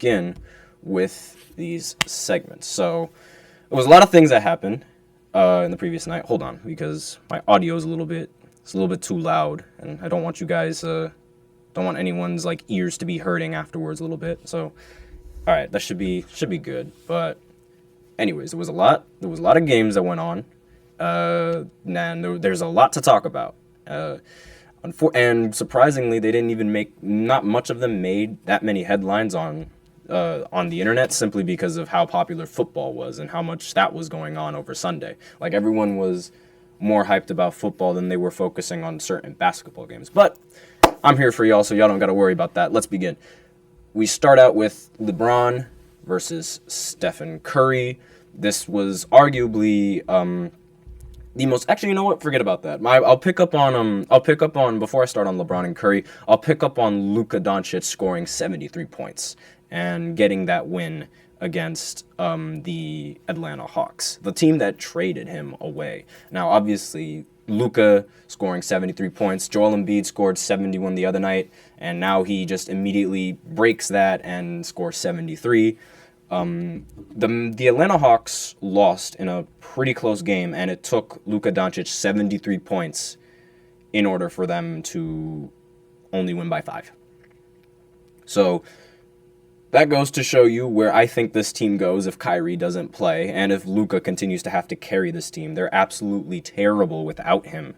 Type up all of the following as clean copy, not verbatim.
begin with these segments. So there was a lot of things that happened in the previous night. Hold on, because my audio is a little bit too loud, and I don't want you guys don't want anyone's like ears to be hurting afterwards a little bit. So all right, that should be good. But anyways, there was a lot of games that went on, and there's a lot to talk about. And surprisingly, they didn't even not much of them made that many headlines on the internet, simply because of how popular football was and how much that was going on over Sunday. Like, everyone was more hyped about football than they were focusing on certain basketball games. But I'm here for y'all, so y'all don't got to worry about that. Let's begin. We start out with LeBron versus Stephen Curry. This was arguably the most. Actually, you know what? Forget about that. I'll pick up on before I start on LeBron and Curry. I'll pick up on Luka Doncic scoring 73 points and getting that win against the Atlanta Hawks, the team that traded him away. Now, obviously, Luka scoring 73 points. Joel Embiid scored 71 the other night, and now he just immediately breaks that and scores 73. The Atlanta Hawks lost in a pretty close game, and it took Luka Doncic 73 points in order for them to only win by 5. So that goes to show you where I think this team goes if Kyrie doesn't play, and if Luka continues to have to carry this team. They're absolutely terrible without him.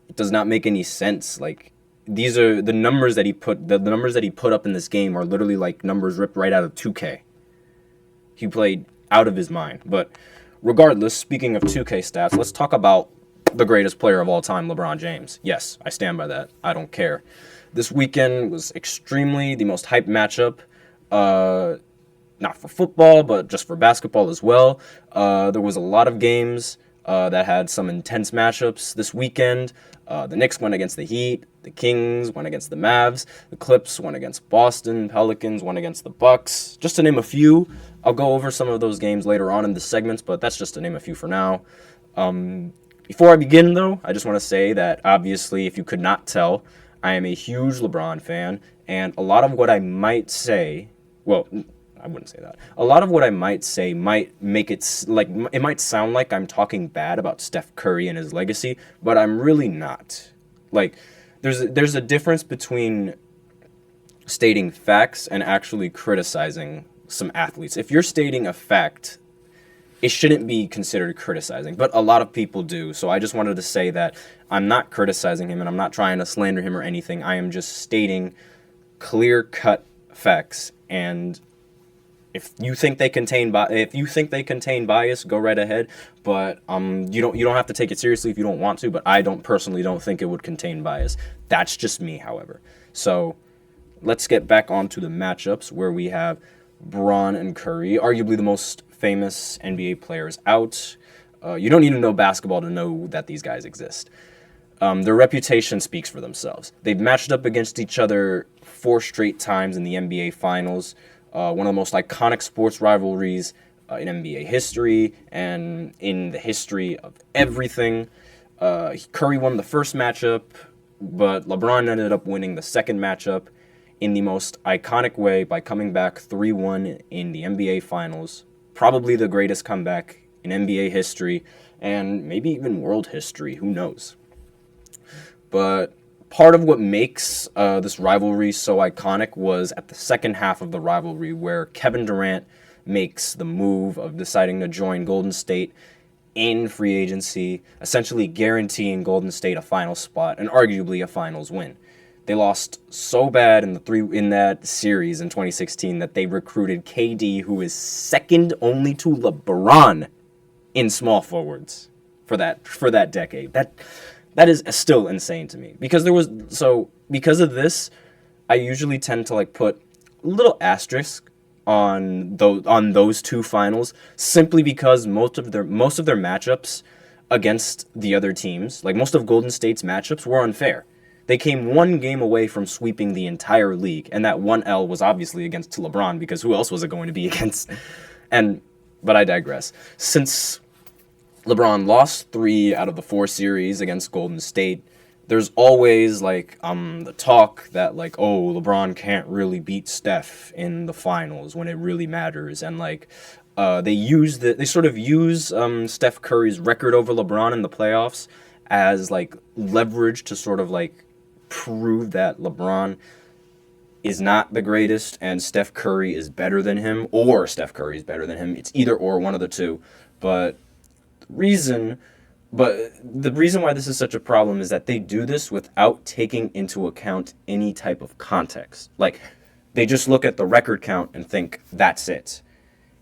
It does not make any sense. Like, these are the numbers that he put. The numbers that he put up in this game are literally like numbers ripped right out of 2K. He played out of his mind. But regardless, speaking of 2K stats, let's talk about the greatest player of all time, LeBron James. Yes, I stand by that. I don't care. This weekend was extremely the most hyped matchup. Not for football, but just for basketball as well. There was a lot of games that had some intense matchups this weekend. The Knicks went against the Heat. The Kings went against the Mavs. The Clips went against Boston. Pelicans went against the Bucks. Just to name a few. I'll go over some of those games later on in the segments, but that's just to name a few for now. Before I begin, though, I just want to say that, obviously, if you could not tell, I am a huge LeBron fan, and a lot of what I might say, well, I wouldn't say that. A lot of what I might say might make it, like, it might sound like I'm talking bad about Steph Curry and his legacy, but I'm really not. Like, there's a difference between stating facts and actually criticizing some athletes. If you're stating a fact, it shouldn't be considered criticizing, but a lot of people do. So I just wanted to say that I'm not criticizing him and I'm not trying to slander him or anything. I am just stating clear-cut facts, and if you think they contain bias, go right ahead. But you don't have to take it seriously if you don't want to. But I personally don't think it would contain bias. That's just me, however. So let's get back onto the matchups where we have Bron and Curry, arguably the most famous NBA players out. You don't need to know basketball to know that these guys exist. Their reputation speaks for themselves. They've matched up against each other 4 straight times in the NBA Finals. One of the most iconic sports rivalries in NBA history and in the history of everything. Curry won the first matchup, but LeBron ended up winning the second matchup in the most iconic way by coming back 3-1 in the NBA Finals. Probably the greatest comeback in NBA history and maybe even world history. Who knows? But part of what makes this rivalry so iconic was at the second half of the rivalry, where Kevin Durant makes the move of deciding to join Golden State in free agency, essentially guaranteeing Golden State a final spot and arguably a finals win. They lost so bad in that series in 2016 that they recruited KD, who is second only to LeBron in small forwards for that decade. That is still insane to me, because because of this, I usually tend to put a little asterisk on those 2 finals, simply because most of their matchups against the other teams, like most of Golden State's matchups, were unfair. They came 1 game away from sweeping the entire league, and that 1 L was obviously against LeBron, because who else was it going to be against? But I digress. Since LeBron lost 3 out of the 4 series against Golden State, there's always like the talk that like, oh, LeBron can't really beat Steph in the finals when it really matters, and like they sort of use Steph Curry's record over LeBron in the playoffs as like leverage to sort of like prove that LeBron is not the greatest and Steph Curry is better than him, or Steph Curry is better than him. It's either or, one of the two. But reason But the reason why this is such a problem is that they do this without taking into account any type of context. Like, they just look at the record count and think, that's it.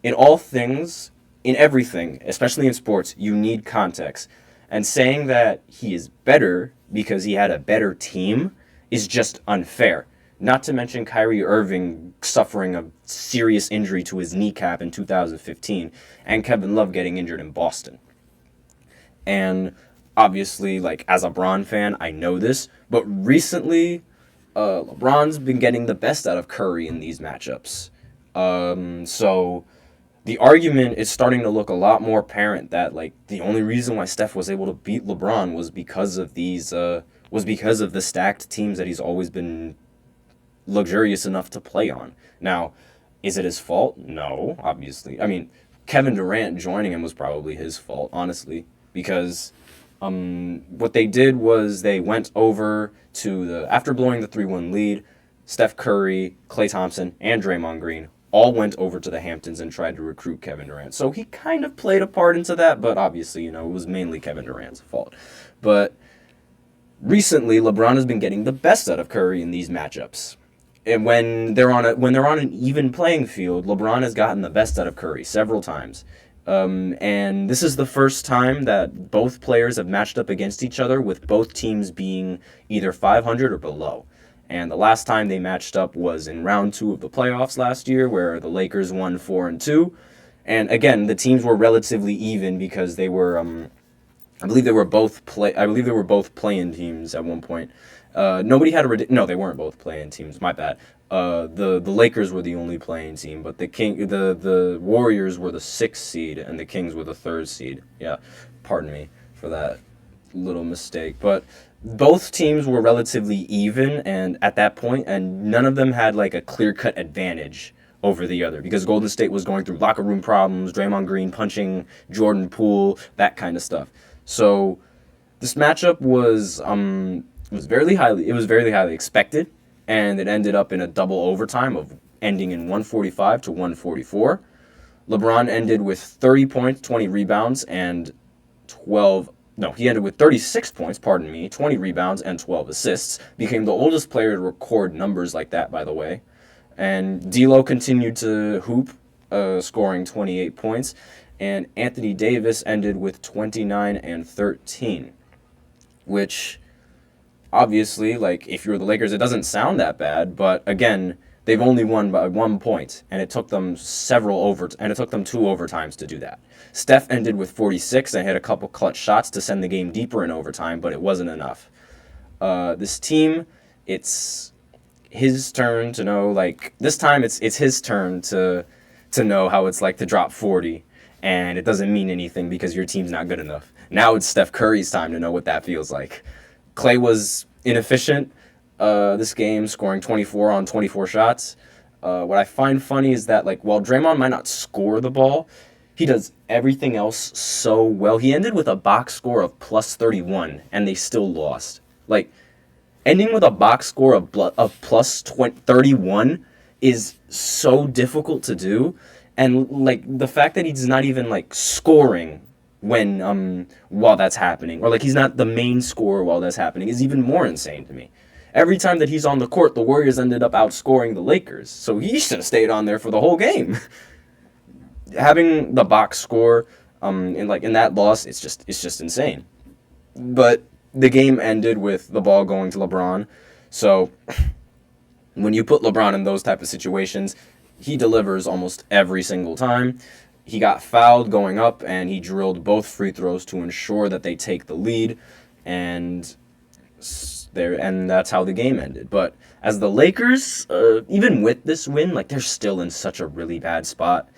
In all things, in everything, especially in sports, you need context. And saying that he is better because he had a better team is just unfair. Not to mention Kyrie Irving suffering a serious injury to his kneecap in 2015, and Kevin Love getting injured in Boston. And obviously, like, as a Bron fan, I know this, but recently, LeBron's been getting the best out of Curry in these matchups. So the argument is starting to look a lot more apparent that, like, the only reason why Steph was able to beat LeBron was because of the stacked teams that he's always been luxurious enough to play on. Now, is it his fault? No, obviously. I mean, Kevin Durant joining him was probably his fault, honestly. Because what they did was they went over to after blowing the 3-1 lead, Steph Curry, Klay Thompson, and Draymond Green all went over to the Hamptons and tried to recruit Kevin Durant. So he kind of played a part into that, but obviously, it was mainly Kevin Durant's fault. But recently, LeBron has been getting the best out of Curry in these matchups. And when they're on an even playing field, LeBron has gotten the best out of Curry several times. And this is the first time that both players have matched up against each other with both teams being either 500 or below. And the last time they matched up was in round 2 of the playoffs last year, where the Lakers won 4-2. And again, the teams were relatively even because they were, I believe they were both play-in teams at one point. Nobody had no, they weren't both play-in teams. My bad. The Lakers were the only playing team, but the Warriors were the 6th seed and the Kings were the 3rd seed. Yeah, pardon me for that little mistake. But both teams were relatively even and at that point, and none of them had like a clear-cut advantage over the other because Golden State was going through locker room problems, Draymond Green punching Jordan Poole, that kind of stuff. So this matchup was very highly expected. And it ended up in a double overtime of ending in 145 to 144. LeBron ended with 30 points, 20 rebounds, and he ended with 36 points, 20 rebounds, and 12 assists. Became the oldest player to record numbers like that, by the way. And D'Lo continued to hoop, scoring 28 points. And Anthony Davis ended with 29 and 13, which... obviously, like, if you're the Lakers, it doesn't sound that bad, but again, they've only won by 1 point, and it took them 2 overtimes to do that. Steph ended with 46 and hit a couple clutch shots to send the game deeper in overtime, but it wasn't enough. This team, it's his turn to know, like, this time it's his turn to know how it's like to drop 40, and it doesn't mean anything because your team's not good enough. Now it's Steph Curry's time to know what that feels like. Klay was inefficient this game, scoring 24 on 24 shots. What I find funny is that, like, while Draymond might not score the ball, he does everything else so well. He ended with a box score of plus 31, and they still lost. Like, ending with a box score of plus 31 is so difficult to do. And, like, the fact that he's not even, like, scoring while that's happening, or like he's not the main scorer while that's happening, is even more insane to me. Every time that he's on the court, the Warriors ended up outscoring the Lakers, so he should have stayed on there for the whole game. Having the box score in that loss, it's just insane. But the game ended with the ball going to LeBron, so when you put LeBron in those type of situations, he delivers almost every single time. He got fouled going up, and he drilled both free throws to ensure that they take the lead, and that's how the game ended. But as the Lakers, even with this win, like, they're still in such a really bad spot.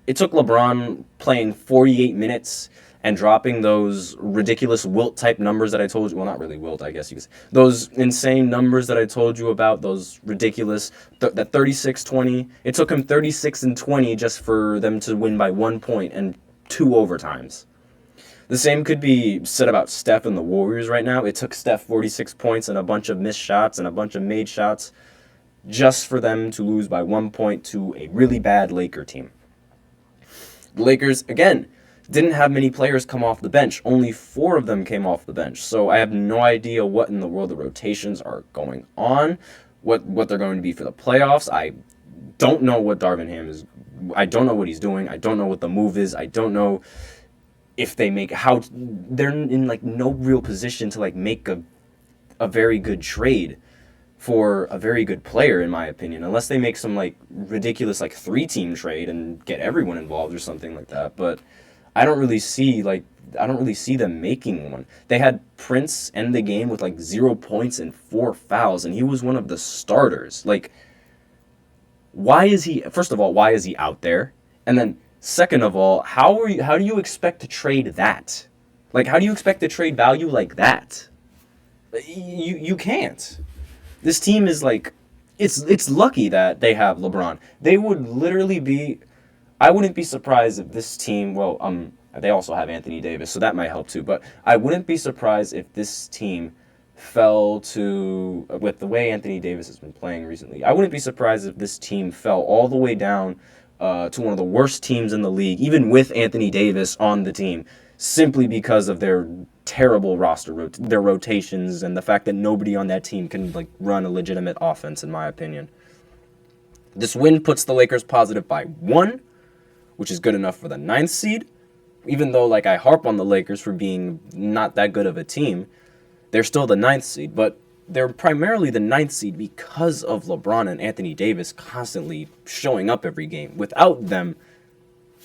It took LeBron playing 48 minutes and dropping those ridiculous Wilt type numbers that I told you. Well, not really Wilt, I guess you could say. Those insane numbers that I told you about, those ridiculous, that 36-20. It took him 36-20 just for them to win by 1 point and 2 overtimes. The same could be said about Steph and the Warriors right now. It took Steph 46 points and a bunch of missed shots and a bunch of made shots just for them to lose by 1 point to a really bad Laker team. The Lakers, again, didn't have many players come off the bench. Only 4 of them came off the bench. So I have no idea what in the world the rotations are going on, what they're going to be for the playoffs. I don't know what Darvin Ham is. I don't know what he's doing. I don't know what the move is. I don't know if they make how they're in like no real position to like make a very good trade for a very good player, in my opinion, unless they make some like ridiculous like 3-team trade and get everyone involved or something like that. But I don't really see them making one. They had Prince end the game with like 0 points and 4 fouls, and he was one of the starters. Like, first of all, why is he out there? And then second of all, how do you expect to trade that? Like, how do you expect to trade value like that? You can't. This team is like, it's lucky that they have LeBron. They would literally be, I wouldn't be surprised if this team, they also have Anthony Davis, so that might help too, but I wouldn't be surprised if this team fell to, with the way Anthony Davis has been playing recently, I wouldn't be surprised if this team fell all the way down to one of the worst teams in the league, even with Anthony Davis on the team, simply because of their terrible roster, their rotations, and the fact that nobody on that team can like run a legitimate offense, in my opinion. This win puts the Lakers positive by 1, which is good enough for the 9th seed. Even though like I harp on the Lakers for being not that good of a team, they're still the 9th seed, but they're primarily the 9th seed because of LeBron and Anthony Davis constantly showing up every game. Without them,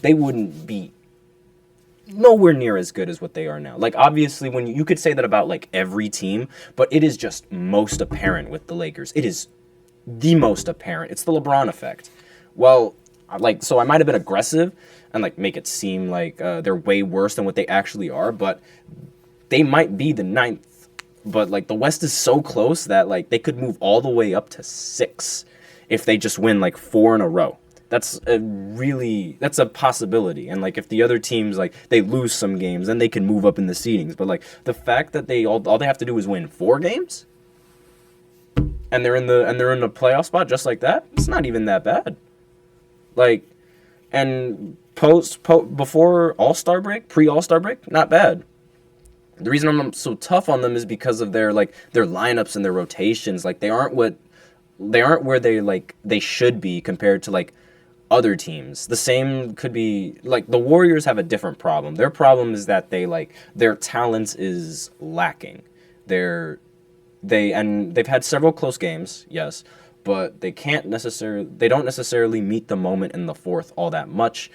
they wouldn't be nowhere near as good as what they are now. Like, obviously, when you could say that about like every team, but it is just most apparent with the Lakers. It is the most apparent. It's the LeBron effect. Well, so I might have been aggressive and like make it seem like they're way worse than what they actually are, but they might be the 9th. But like the West is so close that like they could move all the way up to 6 if they just win like 4 in a row. That's a possibility. And like if the other teams like they lose some games, then they can move up in the seedings. But like the fact that all they have to do is win 4 games and they're in the playoff spot just like that, it's not even that bad. Like, and before All-Star break, pre-All-Star break, not bad. The reason I'm so tough on them is because of their lineups and their rotations. Like they aren't where they should be compared to like other teams. The same could be like the Warriors have a different problem. Their problem is that their talent is lacking. They've had several close games, yes, but they don't necessarily meet the moment in the fourth all that much.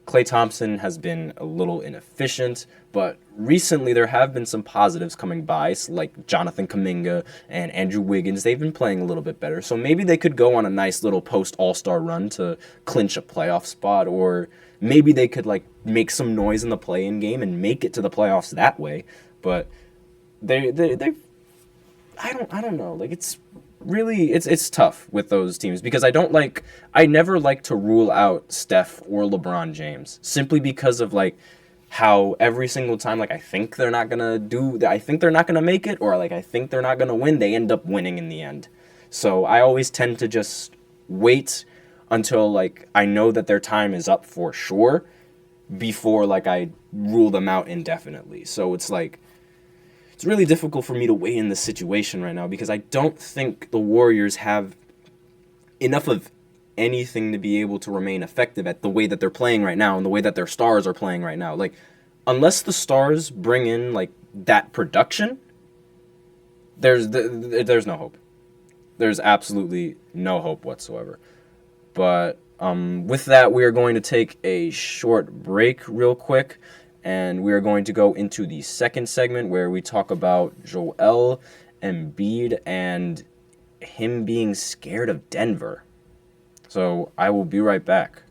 Klay Thompson has been a little inefficient, but recently there have been some positives coming by, like Jonathan Kuminga and Andrew Wiggins. They've been playing a little bit better, so maybe they could go on a nice little post-All-Star run to clinch a playoff spot, or maybe they could like make some noise in the play-in game and make it to the playoffs that way. But they I don't know. Like it's tough with those teams because I never like to rule out Steph or LeBron James simply because of like how every single time like I think they're not gonna make it, or like I think they're not gonna win, they end up winning in the end. So I always tend to just wait until like I know that their time is up for sure before like I rule them out indefinitely. So it's like it's really difficult for me to weigh in this situation right now because I don't think the Warriors have enough of anything to be able to remain effective at the way that they're playing right now and the way that their stars are playing right now. Like, unless the stars bring in like that production, there's no hope. There's absolutely no hope whatsoever. But with that, we are going to take a short break real quick. And we are going to go into the second segment where we talk about Joel Embiid and him being scared of Denver. So I will be right back.